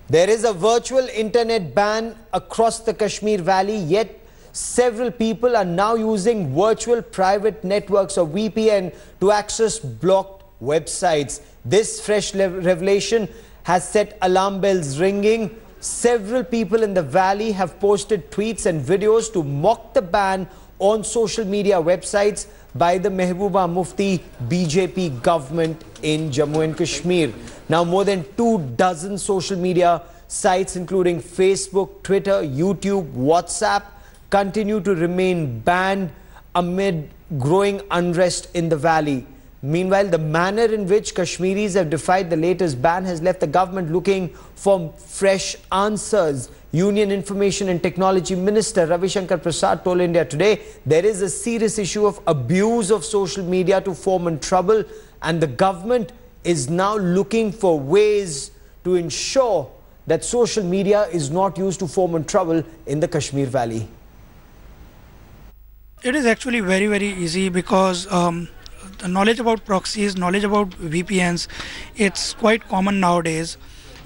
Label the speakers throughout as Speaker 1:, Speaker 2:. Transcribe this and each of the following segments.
Speaker 1: There is a virtual internet ban across the Kashmir Valley, yet several people are now using virtual private networks or VPN to access blocked websites. This fresh revelation has set alarm bells ringing. Several people in the valley have posted tweets and videos to mock the ban on social media websites by the Mehbooba Mufti BJP government in Jammu and Kashmir. Now, more than 24 social media sites, including Facebook, Twitter, YouTube, WhatsApp, continue to remain banned amid growing unrest in the valley. Meanwhile, the manner in which Kashmiris have defied the latest ban has left the government looking for fresh answers. Union Information and Technology Minister Ravi Shankar Prasad told India Today there is a serious issue of abuse of social media to foment trouble, and the government is now looking for ways to ensure that social media is not used to foment trouble in the Kashmir Valley.
Speaker 2: It is actually very, very easy because the knowledge about proxies, knowledge about VPNs, it's quite common nowadays.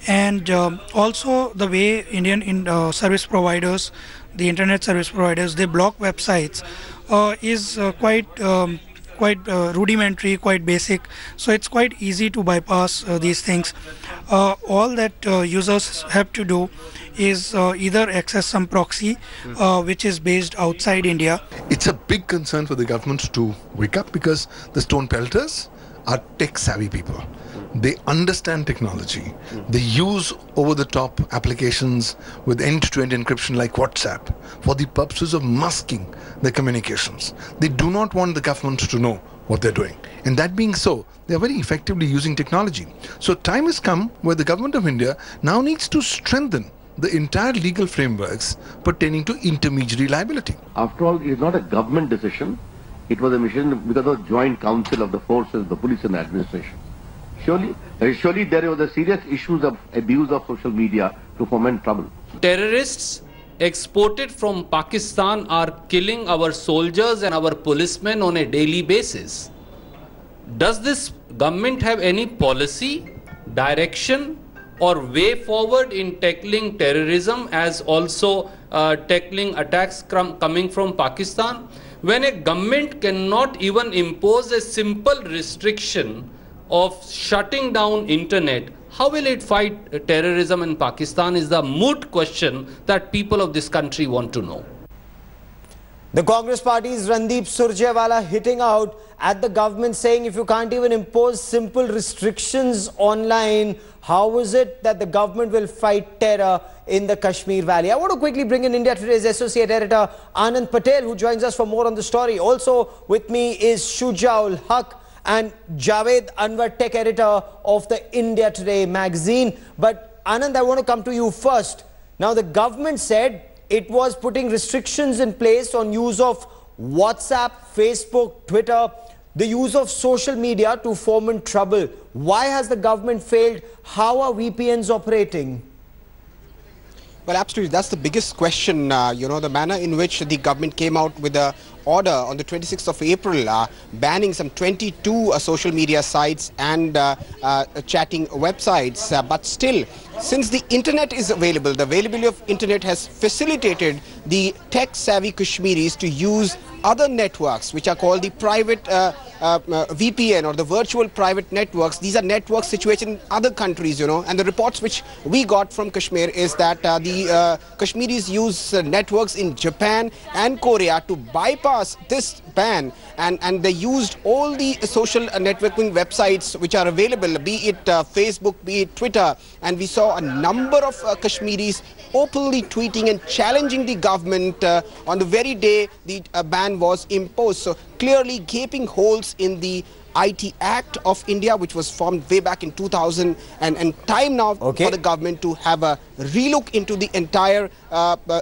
Speaker 2: And also the way Indian service providers, the internet service providers, they block websites is quite rudimentary, quite basic. So it's quite easy to bypass these things. All that users have to do is either access some proxy which is based outside India.
Speaker 3: It's a big concern for the government to wake up because the stone pelters are tech savvy people. They understand technology. They use over-the-top applications with end-to-end encryption like WhatsApp for the purposes of masking their communications. They do not want the government to know what they're doing. And that being so, they are very effectively using technology. So time has come where the government of India now needs to strengthen the entire legal frameworks pertaining to intermediary liability.
Speaker 4: After all, it is not a government decision. It was a mission because of joint council of the forces, the police and the administration. Surely there was a serious issues of abuse of social media to foment trouble.
Speaker 5: Terrorists exported from Pakistan are killing our soldiers and our policemen on a daily basis. Does this government have any policy, direction or way forward in tackling terrorism as also tackling attacks coming from Pakistan? When a government cannot even impose a simple restriction of shutting down internet, how will it fight terrorism in Pakistan is the moot question that people of this country want to know.
Speaker 1: The Congress Party's Randeep Surjewala hitting out at the government, saying if you can't even impose simple restrictions online, how is it that the government will fight terror in the Kashmir Valley? I want to quickly bring in India Today's Associate Editor Anand Patel, who joins us for more on the story. Also with me is Shujaul Haq and Javed Anwar, tech editor of the India Today magazine. But Anand, I want to come to you first. Now, the government said it was putting restrictions in place on use of WhatsApp, Facebook, Twitter, the use of social media to foment trouble. Why has the government failed? How are VPNs operating?
Speaker 6: Well, absolutely. That's the biggest question. The manner in which the government came out with the order on the 26th of April, banning some 22 social media sites and chatting websites. But still, since the internet is available, the availability of internet has facilitated the tech-savvy Kashmiris to use other networks, which are called the private VPN or the virtual private networks. These are networks situated in other countries, and the reports which we got from Kashmir is that the Kashmiris use networks in Japan and Korea to bypass this ban, and they used all the social networking websites which are available, be it Facebook, be it Twitter, and we saw a number of Kashmiris openly tweeting and challenging the government on the very day the ban was imposed. So clearly gaping holes in the IT Act of India, which was formed way back in 2000, and time now for the government to have a relook into the entire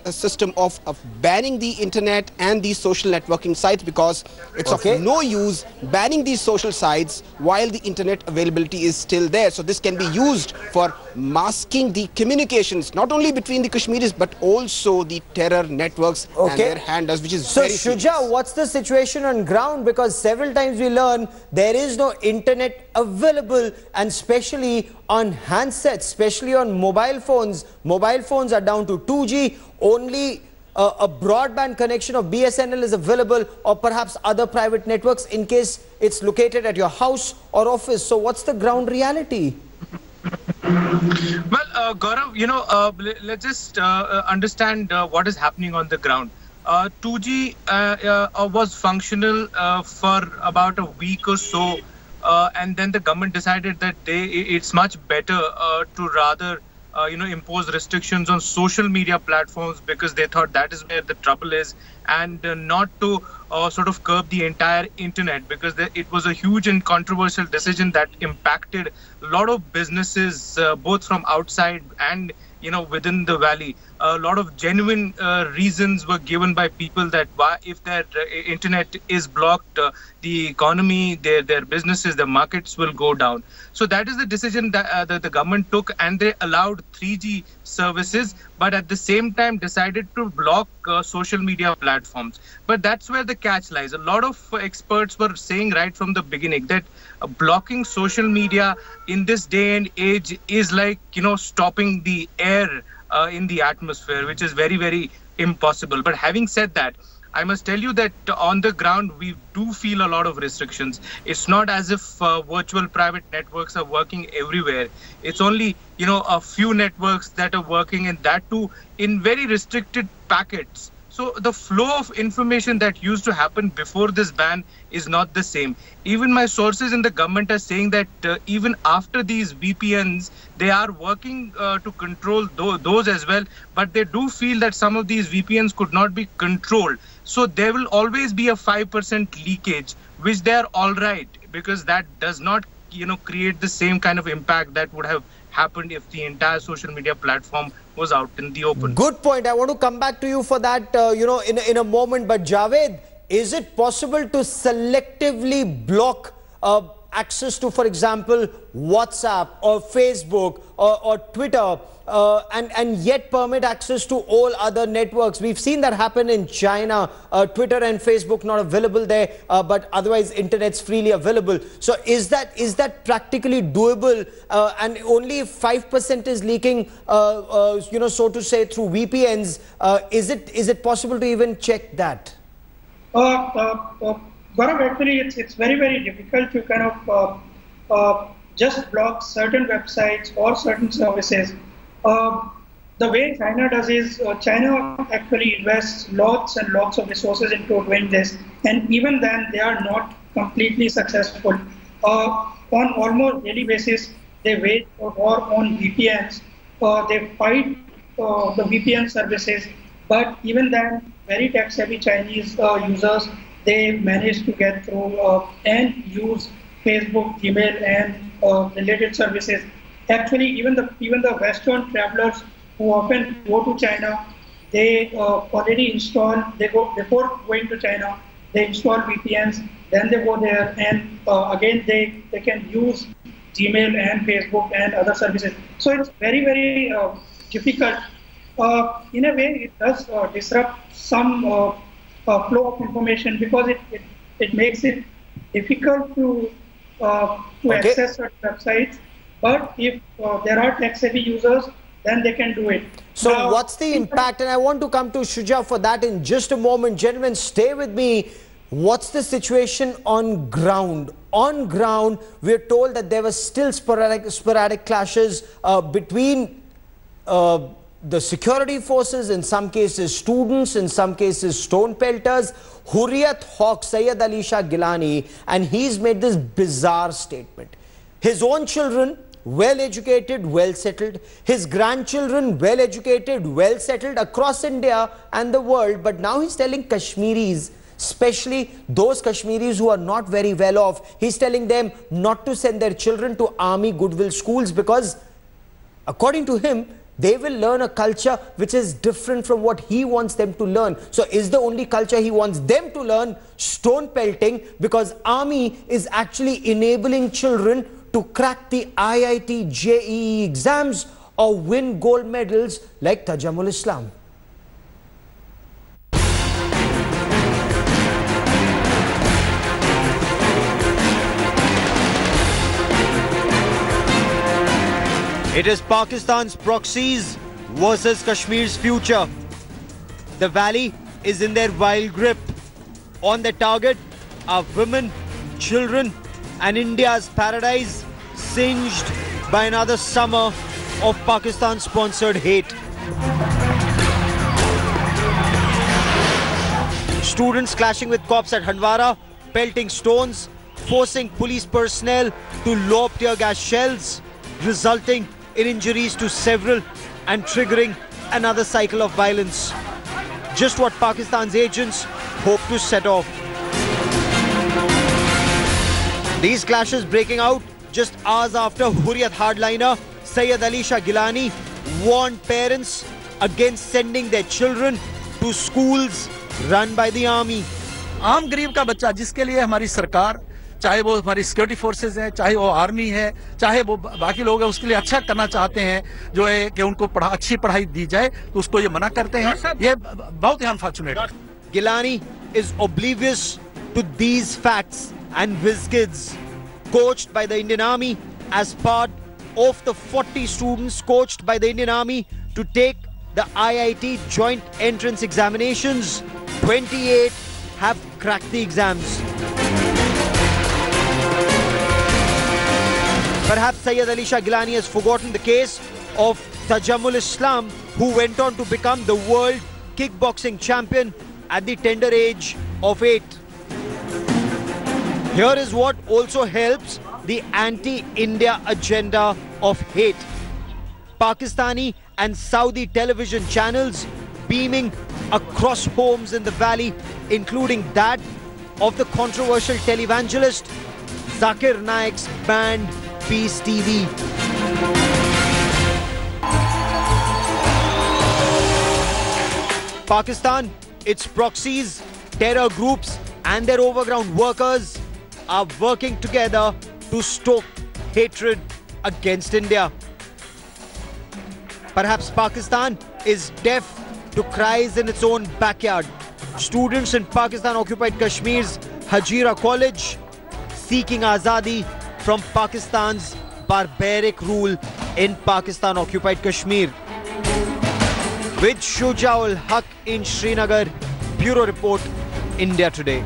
Speaker 6: system of banning the internet and these social networking sites, because it's of no use banning these social sites while the internet availability is still there. So this can be used for masking the communications, not only between the Kashmiris, but also the terror networks and their handlers, which is
Speaker 1: so
Speaker 6: very
Speaker 1: Shuja, what's the situation on ground? Because several times we learn there there is no internet available, and especially on handsets, especially on mobile phones. Mobile phones are down to 2G, only a broadband connection of BSNL is available, or perhaps other private networks in case it's located at your house or office. So what's the ground reality?
Speaker 7: Well, Gaurav, let's just understand what is happening on the ground. 2G was functional for about a week or so, and then the government decided that it's much better to rather impose restrictions on social media platforms, because they thought that is where the trouble is, and not to sort of curb the entire internet, because it was a huge and controversial decision that impacted a lot of businesses, both from outside and within the valley. A lot of genuine reasons were given by people that if their internet is blocked, the economy, their businesses, their markets will go down. So that is the decision that the government took, and they allowed 3G services, but at the same time decided to block social media platforms. But that's where the catch lies. A lot of experts were saying right from the beginning that blocking social media in this day and age is like, stopping the air in the atmosphere, which is very, very impossible. But having said that, I must tell you that on the ground, we do feel a lot of restrictions. It's not as if virtual private networks are working everywhere. It's only, a few networks that are working, and that too in very restricted packets. So the flow of information that used to happen before this ban is not the same. Even my sources in the government are saying that even after these VPNs, they are working to control those as well. But they do feel that some of these VPNs could not be controlled. So there will always be a 5% leakage, which they are all right, because that does not, create the same kind of impact that would have happened if the entire social media platform was out in the open.
Speaker 1: Good point. I want to come back to you for that, in a moment. But Javed, is it possible to selectively block access to, for example, WhatsApp or Facebook or Twitter, and yet permit access to all other networks? We've seen that happen in China. Twitter and Facebook not available there, but otherwise internet's freely available. So is that practically doable? And only if 5% is leaking, so to say, through VPNs, is it possible to even check that?
Speaker 8: Gaurav, actually, it's very, very difficult to kind of just block certain websites or certain services. The way China does is, China actually invests lots and lots of resources into doing this, and even then they are not completely successful. On almost daily basis, they wage a war on VPNs. They fight the VPN services, but even then, very tech-savvy Chinese users, they manage to get through and use Facebook, Gmail, and related services. Actually, even the Western travelers who often go to China, they already install. Before going to China, they install VPNs. Then they go there, and again they can use Gmail and Facebook and other services. So it's very, very difficult. In a way, it does disrupt some flow of information, because it makes it difficult to access certain websites. But if there are tech-savvy users, then they can do it.
Speaker 1: So what's the impact? And I want to come to Shuja for that in just a moment. Gentlemen, stay with me. What's the situation on ground? On ground, we're told that there were still sporadic clashes between the security forces, in some cases students, in some cases stone pelters. Hurriyat Hawk, Sayyid Ali Shah Gilani, and he's made this bizarre statement. His own children, well educated, well settled. His grandchildren, well educated, well settled across India and the world. But now he's telling Kashmiris, especially those Kashmiris who are not very well off, he's telling them not to send their children to army goodwill schools, because according to him, they will learn a culture which is different from what he wants them to learn. So is the only culture he wants them to learn stone pelting, because army is actually enabling children to crack the IIT JEE exams or win gold medals like Tajamul Islam? It is Pakistan's proxies versus Kashmir's future. The valley is in their vile grip. On the target are women, children, and India's paradise singed by another summer of Pakistan-sponsored hate. Students clashing with cops at Handwara, pelting stones, forcing police personnel to lob tear gas shells, resulting in injuries to several and triggering another cycle of violence. Just what Pakistan's agents hope to set off. These clashes breaking out just hours after Hurriyat hardliner Sayyid Ali Shah Gilani warned parents against sending their children to schools run by the army.
Speaker 9: आम गरीब का बच्चा जिसके लिए हमारी सरकार, चाहे वो हमारी सिक्योरिटी फोर्सेस है, चाहे वो आर्मी है, चाहे वो बाकी लोग हैं, उसके लिए अच्छा करना चाहते हैं, जो है कि उनको अच्छी पढ़ाई दी जाए, तो उसको ये मना करते हैं. ये बहुत ही unfortunate.
Speaker 1: Gilani is oblivious to these facts and whiz kids coached by the Indian Army as part of the 40 students coached by the Indian Army to take the IIT joint entrance examinations. 28 have cracked the exams. Perhaps Sayyid Ali Shah Gilani has forgotten the case of Tajamul Islam, who went on to become the world kickboxing champion at the tender age of 8. Here is what also helps the anti-India agenda of hate. Pakistani and Saudi television channels beaming across homes in the valley, including that of the controversial televangelist Zakir Naik's band Peace TV. Pakistan, its proxies, terror groups and their overground workers are working together to stoke hatred against India. Perhaps Pakistan is deaf to cries in its own backyard. Students in Pakistan-occupied Kashmir's Hajira College seeking azadi from Pakistan's barbaric rule in Pakistan-occupied Kashmir. With Shujaul Haq in Srinagar, Bureau Report, India Today.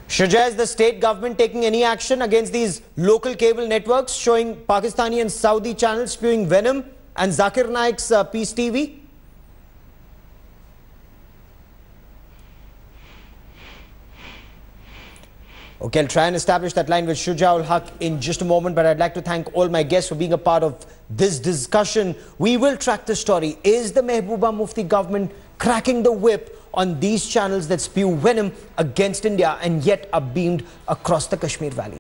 Speaker 1: Shuja, is the state government taking any action against these local cable networks showing Pakistani and Saudi channels spewing venom and Zakir Naik's Peace TV? Okay, I'll try and establish that line with Shujaul Haq in just a moment, but I'd like to thank all my guests for being a part of this discussion. We will track the story. Is the Mehbooba Mufti government cracking the whip on these channels that spew venom against India and yet are beamed across the Kashmir Valley?